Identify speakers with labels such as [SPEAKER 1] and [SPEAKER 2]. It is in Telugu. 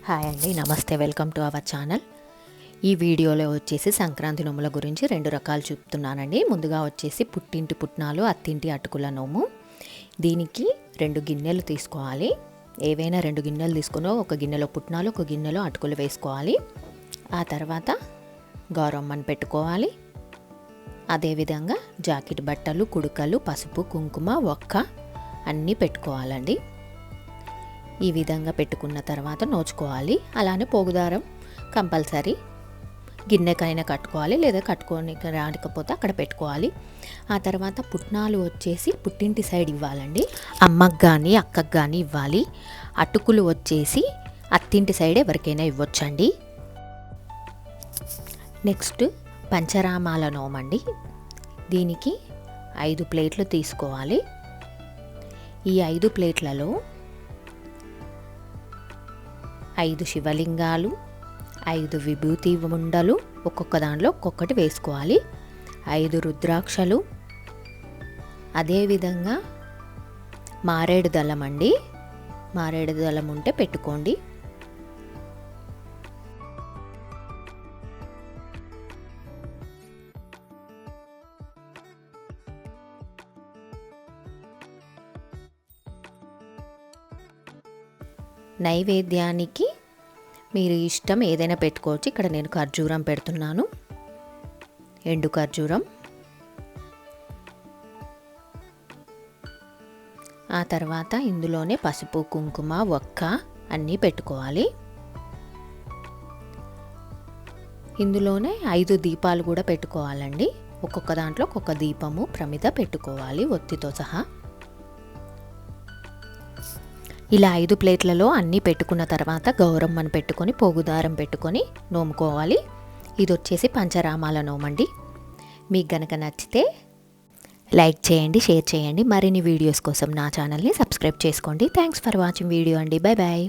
[SPEAKER 1] హాయ్ అండి, నమస్తే. Welcome to our channel. ఈ వీడియోలో వచ్చేసి సంక్రాంతి నోముల గురించి 2 రకాలు చూపుతున్నానండి. ముందుగా వచ్చేసి పుట్టింటి పుట్నాలు, అత్తింటి అటుకుల నోము. దీనికి 2 గిన్నెలు తీసుకోవాలి. ఏవైనా 2 గిన్నెలు తీసుకుని ఒక గిన్నెలో పుట్నాలు, ఒక గిన్నెలో అటుకులు వేసుకోవాలి. ఆ తర్వాత గౌరమ్మని పెట్టుకోవాలి. అదేవిధంగా జాకెట్ బట్టలు, కుడుకలు, పసుపు, కుంకుమ, ఒక్క అన్నీ పెట్టుకోవాలండి. ఈ విధంగా పెట్టుకున్న తర్వాత నోచుకోవాలి. అలానే పోగుదారం కంపల్సరీ గిన్నెకైనా కట్టుకోవాలి, లేదా కట్టుకొని రాకపోతే అక్కడ పెట్టుకోవాలి. ఆ తర్వాత పుట్నాలు వచ్చేసి పుట్టింటి సైడ్ ఇవ్వాలండి. అమ్మకు కానీ అక్కకు కానీ ఇవ్వాలి. అటుకులు వచ్చేసి అత్తింటి సైడ్ ఎవరికైనా ఇవ్వచ్చండి. నెక్స్ట్ పంచరామాల నోమండి. దీనికి 5 ప్లేట్లు తీసుకోవాలి. ఈ 5 ప్లేట్లలో 5 శివలింగాలు, 5 విభూతి ఉండలు, ఒక్కొక్క దాంట్లో ఒక్కొక్కటి వేసుకోవాలి. 5 రుద్రాక్షలు, అదేవిధంగా మారేడు దళం అండి. మారేడు దళం ఉంటే పెట్టుకోండి. నైవేద్యానికి మీరు ఇష్టం ఏదైనా పెట్టుకోవచ్చు. ఇక్కడ నేను ఖర్జూరం పెడుతున్నాను, ఎండు ఖర్జూరం. ఆ తర్వాత ఇందులోనే పసుపు, కుంకుమ, ఒక్క అన్నీ పెట్టుకోవాలి. ఇందులోనే 5 దీపాలు కూడా పెట్టుకోవాలండి. ఒక్కొక్క దాంట్లో ఒక్కొక్క దీపము ప్రమిద పెట్టుకోవాలి, ఒత్తితో సహా. ఇలా 5 ప్లేట్లలో అన్నీ పెట్టుకున్న తర్వాత గౌరమ్మను పెట్టుకొని పోగుదారం పెట్టుకొని నోముకోవాలి. ఇది వచ్చేసి పంచరామాల నోమండి. మీకు గనక నచ్చితే లైక్ చేయండి, షేర్ చేయండి. మరిన్ని వీడియోస్ కోసం నా ఛానల్ని సబ్స్క్రైబ్ చేసుకోండి. థ్యాంక్స్ ఫర్ వాచింగ్ వీడియో అండి. Bye bye.